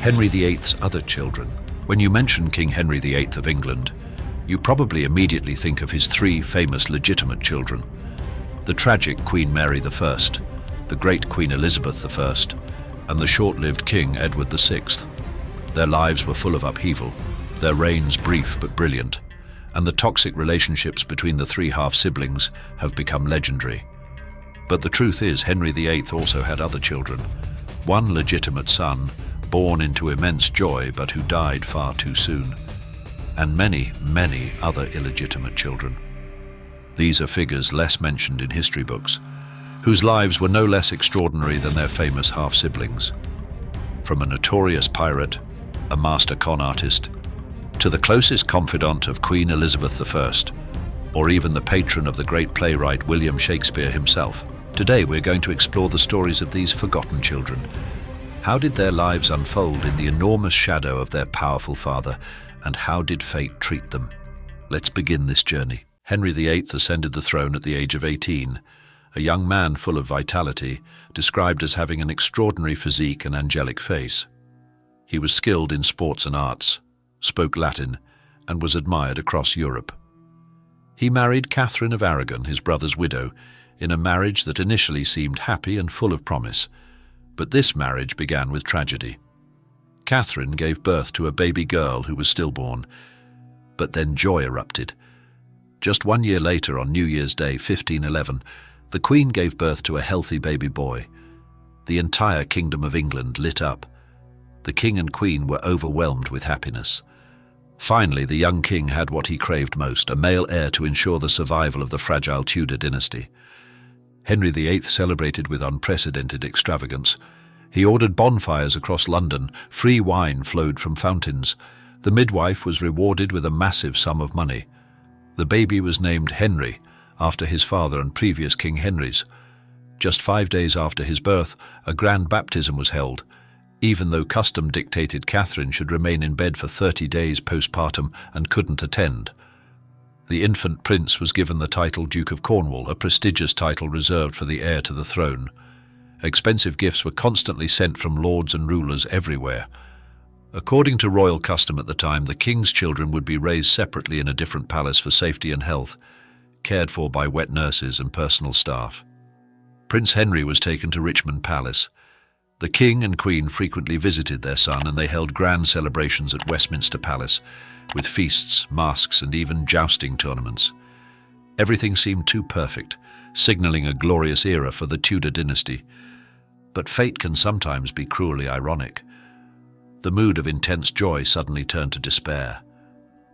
Henry VIII's other children. When you mention King Henry VIII of England, you probably immediately think of his three famous legitimate children: the tragic Queen Mary I, the great Queen Elizabeth I, and the short-lived King Edward VI. Their lives were full of upheaval, their reigns brief but brilliant, and the toxic relationships between the three half-siblings have become legendary. But the truth is, Henry VIII also had other children. One legitimate son, born into immense joy but who died far too soon. And many, many other illegitimate children. These are figures less mentioned in history books, whose lives were no less extraordinary than their famous half-siblings. From a notorious pirate, a master con artist, to the closest confidant of Queen Elizabeth I, or even the patron of the great playwright William Shakespeare himself. Today we're going to explore the stories of these forgotten children. How did their lives unfold in the enormous shadow of their powerful father, and how did fate treat them? Let's begin this journey. Henry VIII ascended the throne at the age of 18, a young man full of vitality, described as having an extraordinary physique and angelic face. He was skilled in sports and arts, spoke Latin, and was admired across Europe. He married Catherine of Aragon, his brother's widow, in a marriage that initially seemed happy and full of promise. But this marriage began with tragedy. Catherine gave birth to a baby girl who was stillborn, but then joy erupted. Just 1 year later, on New Year's Day, 1511, the Queen gave birth to a healthy baby boy. The entire Kingdom of England lit up. The King and Queen were overwhelmed with happiness. Finally, the young king had what he craved most, a male heir to ensure the survival of the fragile Tudor dynasty. Henry VIII celebrated with unprecedented extravagance. He ordered bonfires across London, free wine flowed from fountains. The midwife was rewarded with a massive sum of money. The baby was named Henry, after his father and previous King Henry's. Just 5 days after his birth, a grand baptism was held, even though custom dictated Catherine should remain in bed for 30 days postpartum and couldn't attend. The infant prince was given the title Duke of Cornwall, a prestigious title reserved for the heir to the throne. Expensive gifts were constantly sent from lords and rulers everywhere. According to royal custom at the time, the king's children would be raised separately in a different palace for safety and health, cared for by wet nurses and personal staff. Prince Henry was taken to Richmond Palace. The king and queen frequently visited their son, and they held grand celebrations at Westminster Palace, with feasts, masques, and even jousting tournaments. Everything seemed too perfect, signaling a glorious era for the Tudor dynasty. But fate can sometimes be cruelly ironic. The mood of intense joy suddenly turned to despair.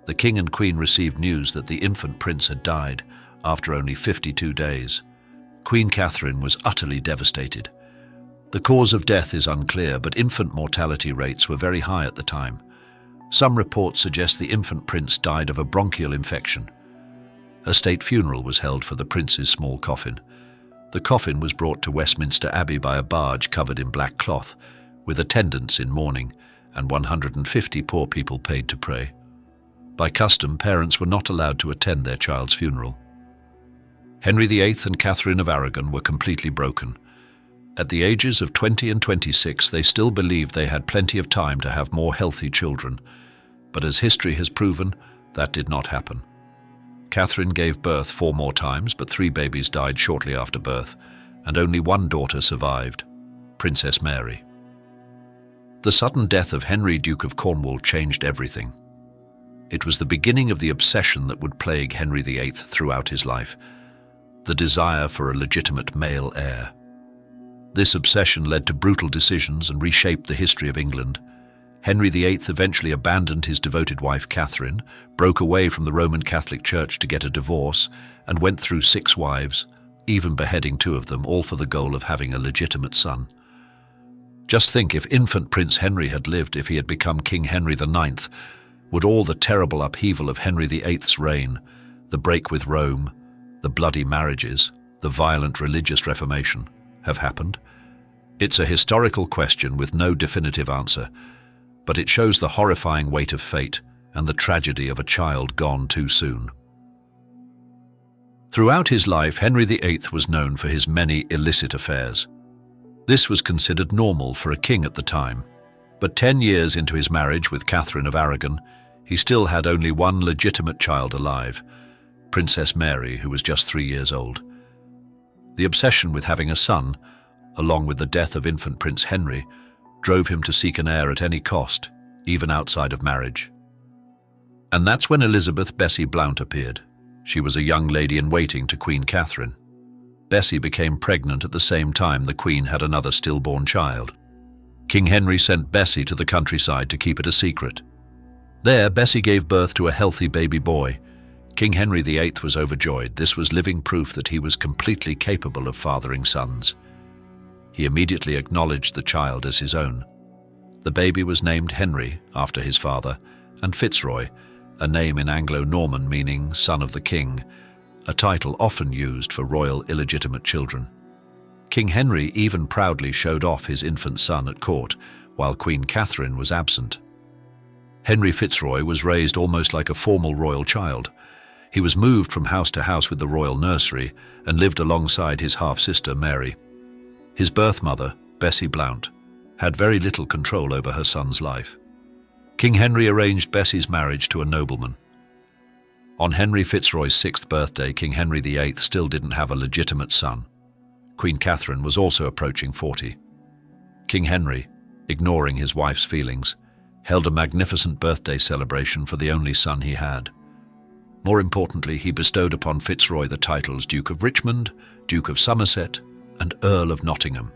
The king and queen received news that the infant prince had died after only 52 days. Queen Catherine was utterly devastated. The cause of death is unclear, but infant mortality rates were very high at the time. Some reports suggest the infant prince died of a bronchial infection. A state funeral was held for the prince's small coffin. The coffin was brought to Westminster Abbey by a barge covered in black cloth, with attendants in mourning, and 150 poor people paid to pray. By custom, parents were not allowed to attend their child's funeral. Henry VIII and Catherine of Aragon were completely broken. At the ages of 20 and 26, they still believed they had plenty of time to have more healthy children. But as history has proven, that did not happen. Catherine gave birth 4 more times, but 3 babies died shortly after birth, and only 1 daughter survived, Princess Mary. The sudden death of Henry, Duke of Cornwall, changed everything. It was the beginning of the obsession that would plague Henry VIII throughout his life, the desire for a legitimate male heir. This obsession led to brutal decisions and reshaped the history of England. Henry VIII eventually abandoned his devoted wife Catherine, broke away from the Roman Catholic Church to get a divorce, and went through 6 wives, even beheading 2 of them, all for the goal of having a legitimate son. Just think, if infant Prince Henry had lived, if he had become King Henry IX, would all the terrible upheaval of Henry VIII's reign, the break with Rome, the bloody marriages, the violent religious reformation, have happened? It's a historical question with no definitive answer, but it shows the horrifying weight of fate and the tragedy of a child gone too soon. Throughout his life, Henry VIII was known for his many illicit affairs. This was considered normal for a king at the time. But 10 years into his marriage with Catherine of Aragon, he still had only one legitimate child alive, Princess Mary, who was just 3 years old. The obsession with having a son, along with the death of infant Prince Henry, drove him to seek an heir at any cost, even outside of marriage. And that's when Elizabeth Bessie Blount appeared. She was a young lady in waiting to Queen Catherine. Bessie became pregnant at the same time the Queen had another stillborn child. King Henry sent Bessie to the countryside to keep it a secret. There, Bessie gave birth to a healthy baby boy. King Henry VIII was overjoyed. This was living proof that he was completely capable of fathering sons. He immediately acknowledged the child as his own. The baby was named Henry, after his father, and Fitzroy, a name in Anglo-Norman meaning son of the king, a title often used for royal illegitimate children. King Henry even proudly showed off his infant son at court, while Queen Catherine was absent. Henry Fitzroy was raised almost like a formal royal child. He was moved from house to house with the royal nursery and lived alongside his half-sister Mary. His birth mother, Bessie Blount, had very little control over her son's life. King Henry arranged Bessie's marriage to a nobleman. On Henry Fitzroy's 6th birthday, King Henry VIII still didn't have a legitimate son. Queen Catherine was also approaching 40. King Henry, ignoring his wife's feelings, held a magnificent birthday celebration for the only son he had. More importantly, he bestowed upon Fitzroy the titles Duke of Richmond, Duke of Somerset, and Earl of Nottingham.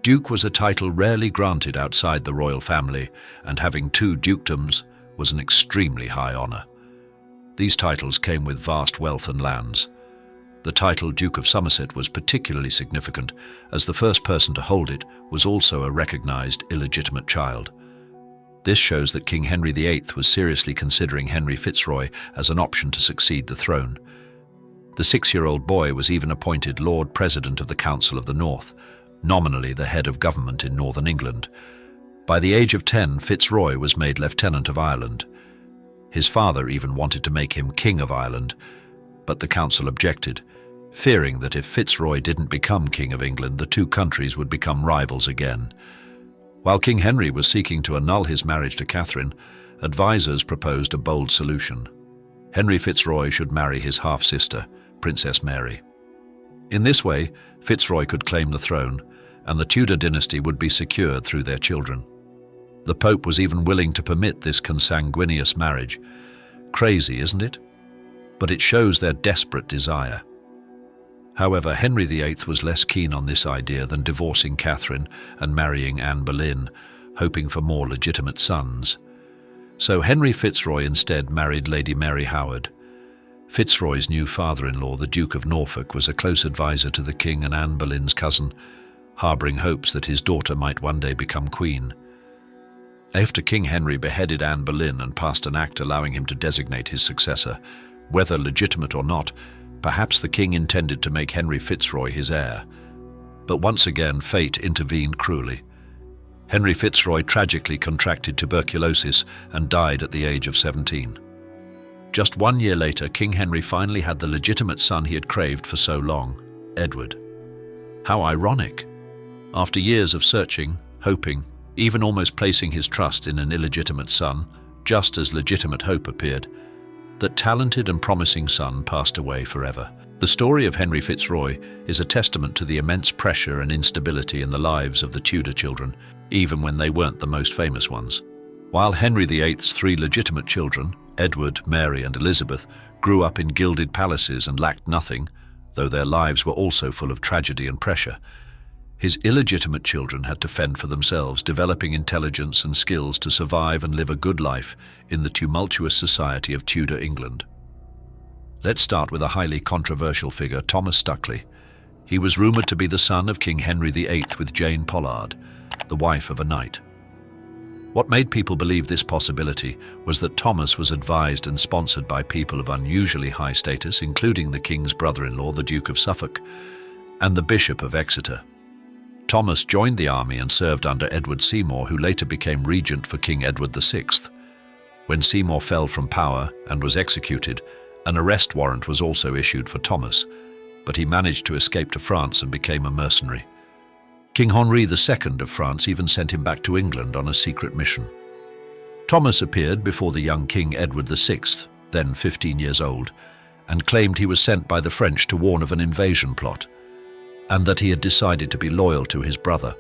Duke was a title rarely granted outside the royal family, and having 2 dukedoms was an extremely high honor. These titles came with vast wealth and lands. The title Duke of Somerset was particularly significant, as the first person to hold it was also a recognized illegitimate child. This shows that King Henry VIII was seriously considering Henry Fitzroy as an option to succeed the throne. The 6-year-old boy was even appointed Lord President of the Council of the North, nominally the head of government in northern England. By the age of 10, Fitzroy was made Lieutenant of Ireland. His father even wanted to make him King of Ireland, but the council objected, fearing that if Fitzroy didn't become King of England, the 2 countries would become rivals again. While King Henry was seeking to annul his marriage to Catherine, advisors proposed a bold solution. Henry Fitzroy should marry his half-sister, Princess Mary. In this way, Fitzroy could claim the throne, and the Tudor dynasty would be secured through their children. The Pope was even willing to permit this consanguineous marriage. Crazy, isn't it? But it shows their desperate desire. However, Henry VIII was less keen on this idea than divorcing Catherine and marrying Anne Boleyn, hoping for more legitimate sons. So Henry Fitzroy instead married Lady Mary Howard. Fitzroy's new father-in-law, the Duke of Norfolk, was a close advisor to the king and Anne Boleyn's cousin, harboring hopes that his daughter might one day become queen. After King Henry beheaded Anne Boleyn and passed an act allowing him to designate his successor, whether legitimate or not, perhaps the king intended to make Henry Fitzroy his heir. But once again, fate intervened cruelly. Henry Fitzroy tragically contracted tuberculosis and died at the age of 17. Just 1 year later, King Henry finally had the legitimate son he had craved for so long, Edward. How ironic! After years of searching, hoping, even almost placing his trust in an illegitimate son, just as legitimate hope appeared, that talented and promising son passed away forever. The story of Henry Fitzroy is a testament to the immense pressure and instability in the lives of the Tudor children, even when they weren't the most famous ones. While Henry VIII's 3 legitimate children, Edward, Mary, and Elizabeth, grew up in gilded palaces and lacked nothing, though their lives were also full of tragedy and pressure, his illegitimate children had to fend for themselves, developing intelligence and skills to survive and live a good life in the tumultuous society of Tudor England. Let's start with a highly controversial figure, Thomas Stuckley. He was rumoured to be the son of King Henry VIII with Jane Pollard, the wife of a knight. What made people believe this possibility was that Thomas was advised and sponsored by people of unusually high status, including the king's brother-in-law, the Duke of Suffolk, and the Bishop of Exeter. Thomas joined the army and served under Edward Seymour, who later became regent for King Edward VI. When Seymour fell from power and was executed, an arrest warrant was also issued for Thomas, but he managed to escape to France and became a mercenary. King Henry II of France even sent him back to England on a secret mission. Thomas appeared before the young King Edward VI, then 15 years old, and claimed he was sent by the French to warn of an invasion plot, and that he had decided to be loyal to his brother.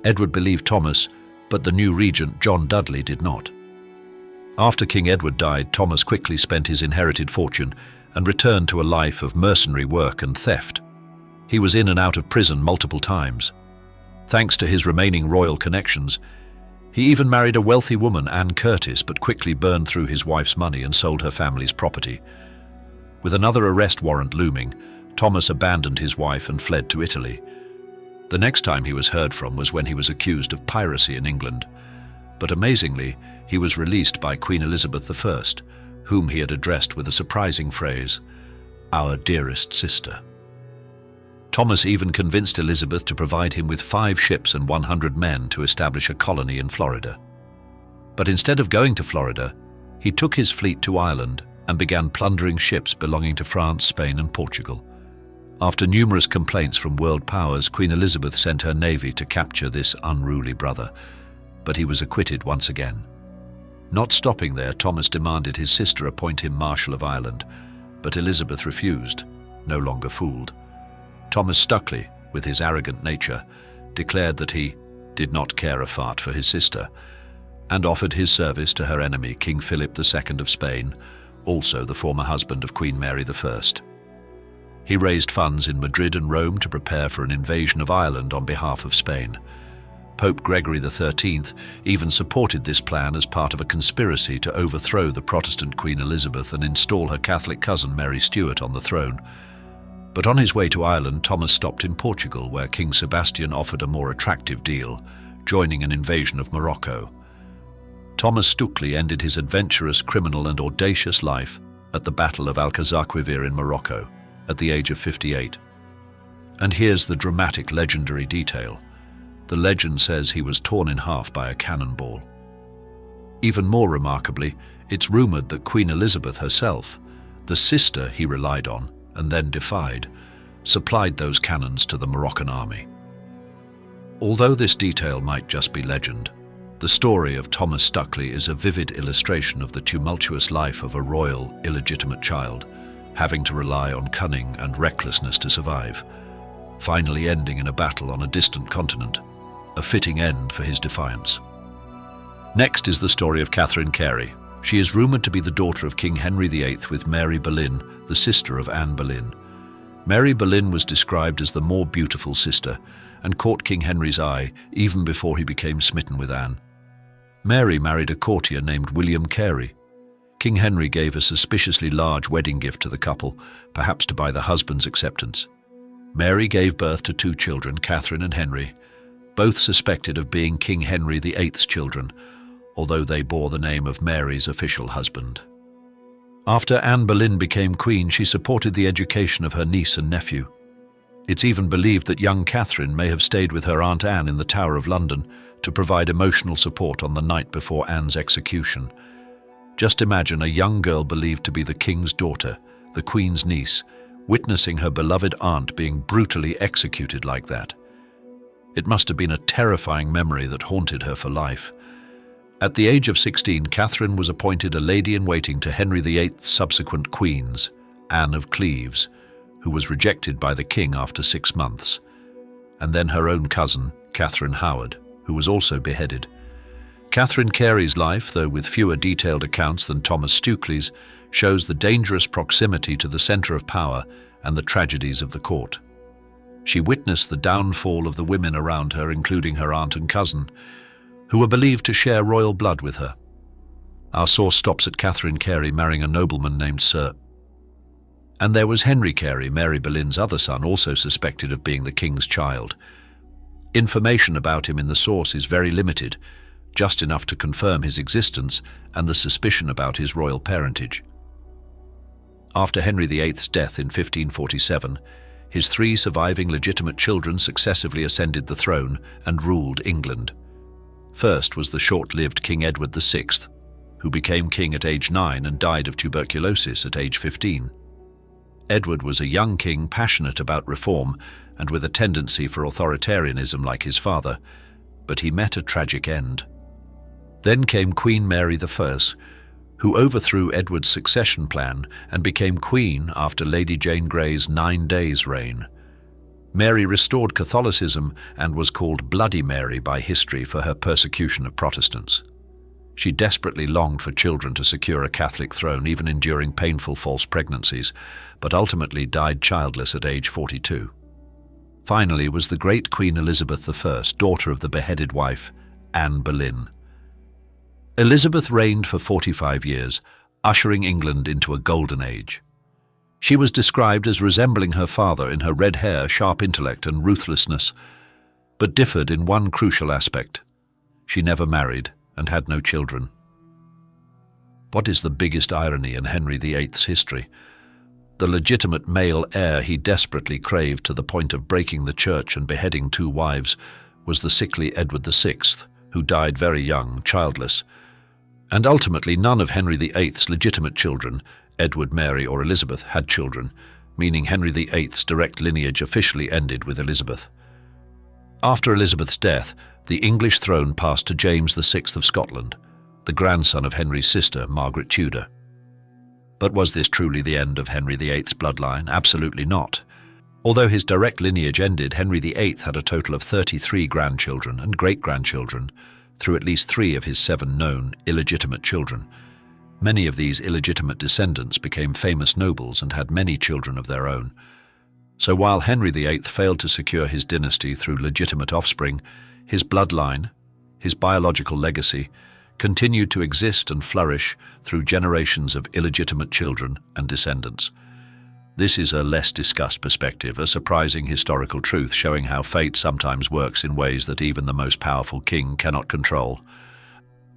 Edward believed Thomas, but the new regent John Dudley did not. After King Edward died, Thomas quickly spent his inherited fortune and returned to a life of mercenary work and theft. He was in and out of prison multiple times. Thanks to his remaining royal connections, he even married a wealthy woman, Anne Curtis, but quickly burned through his wife's money and sold her family's property. With another arrest warrant looming, Thomas abandoned his wife and fled to Italy. The next time he was heard from was when he was accused of piracy in England. But amazingly, he was released by Queen Elizabeth I, whom he had addressed with a surprising phrase, "Our dearest sister." Thomas even convinced Elizabeth to provide him with 5 ships and 100 men to establish a colony in Florida. But instead of going to Florida, he took his fleet to Ireland and began plundering ships belonging to France, Spain, and Portugal. After numerous complaints from world powers, Queen Elizabeth sent her navy to capture this unruly brother, but he was acquitted once again. Not stopping there, Thomas demanded his sister appoint him Marshal of Ireland, but Elizabeth refused, no longer fooled. Thomas Stukely, with his arrogant nature, declared that he did not care a fart for his sister, and offered his service to her enemy, King Philip II of Spain, also the former husband of Queen Mary I. He raised funds in Madrid and Rome to prepare for an invasion of Ireland on behalf of Spain. Pope Gregory XIII even supported this plan as part of a conspiracy to overthrow the Protestant Queen Elizabeth and install her Catholic cousin Mary Stuart on the throne. But on his way to Ireland, Thomas stopped in Portugal, where King Sebastian offered a more attractive deal, joining an invasion of Morocco. Thomas Stukely ended his adventurous, criminal and audacious life at the Battle of Alcazarquivir in Morocco, at the age of 58. And here's the dramatic, legendary detail. The legend says he was torn in half by a cannonball. Even more remarkably, it's rumored that Queen Elizabeth herself, the sister he relied on and then defied, supplied those cannons to the Moroccan army. Although this detail might just be legend, the story of Thomas Stukely is a vivid illustration of the tumultuous life of a royal, illegitimate child, having to rely on cunning and recklessness to survive, finally ending in a battle on a distant continent, a fitting end for his defiance. Next is the story of Catherine Carey. She is rumoured to be the daughter of King Henry VIII with Mary Boleyn, the sister of Anne Boleyn. Mary Boleyn was described as the more beautiful sister and caught King Henry's eye even before he became smitten with Anne. Mary married a courtier named William Carey. King Henry gave a suspiciously large wedding gift to the couple, perhaps to buy the husband's acceptance. Mary gave birth to 2 children, Catherine and Henry, both suspected of being King Henry VIII's children, although they bore the name of Mary's official husband. After Anne Boleyn became queen, she supported the education of her niece and nephew. It's even believed that young Catherine may have stayed with her Aunt Anne in the Tower of London to provide emotional support on the night before Anne's execution. Just imagine a young girl believed to be the king's daughter, the queen's niece, witnessing her beloved aunt being brutally executed like that. It must have been a terrifying memory that haunted her for life. At the age of 16, Catherine was appointed a lady-in-waiting to Henry VIII's subsequent queens, Anne of Cleves, who was rejected by the king after 6 months, and then her own cousin, Catherine Howard, who was also beheaded. Catherine Carey's life, though with fewer detailed accounts than Thomas Stukely's, shows the dangerous proximity to the centre of power and the tragedies of the court. She witnessed the downfall of the women around her, including her aunt and cousin, who were believed to share royal blood with her. Our source stops at Catherine Carey marrying a nobleman named Sir. And there was Henry Carey, Mary Boleyn's other son, also suspected of being the king's child. Information about him in the source is very limited, just enough to confirm his existence and the suspicion about his royal parentage. After Henry VIII's death in 1547, his 3 surviving legitimate children successively ascended the throne and ruled England. First was the short-lived King Edward VI, who became king at age 9 and died of tuberculosis at age 15. Edward was a young king passionate about reform and with a tendency for authoritarianism like his father, but he met a tragic end. Then came Queen Mary I, who overthrew Edward's succession plan and became queen after Lady Jane Grey's 9 days' reign. Mary restored Catholicism and was called Bloody Mary by history for her persecution of Protestants. She desperately longed for children to secure a Catholic throne, even enduring painful false pregnancies, but ultimately died childless at age 42. Finally was the great Queen Elizabeth I, daughter of the beheaded wife, Anne Boleyn. Elizabeth reigned for 45 years, ushering England into a golden age. She was described as resembling her father in her red hair, sharp intellect, and ruthlessness, but differed in one crucial aspect. She never married and had no children. What is the biggest irony in Henry VIII's history? The legitimate male heir he desperately craved to the point of breaking the church and beheading 2 wives was the sickly Edward VI, who died very young, childless. And ultimately none of Henry VIII's legitimate children, Edward, Mary, or Elizabeth, had children, meaning Henry VIII's direct lineage officially ended with Elizabeth. After Elizabeth's death, the English throne passed to James VI of Scotland, the grandson of Henry's sister, Margaret Tudor. But was this truly the end of Henry VIII's bloodline? Absolutely not. Although his direct lineage ended, Henry VIII had a total of 33 grandchildren and great-grandchildren through at least 3 of his 7 known illegitimate children. Many of these illegitimate descendants became famous nobles and had many children of their own. So while Henry VIII failed to secure his dynasty through legitimate offspring, his bloodline, his biological legacy, continued to exist and flourish through generations of illegitimate children and descendants. This is a less discussed perspective, a surprising historical truth showing how fate sometimes works in ways that even the most powerful king cannot control.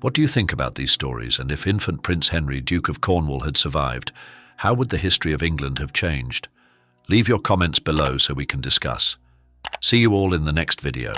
What do you think about these stories, and if infant Prince Henry, Duke of Cornwall, had survived, how would the history of England have changed? Leave your comments below so we can discuss. See you all in the next video.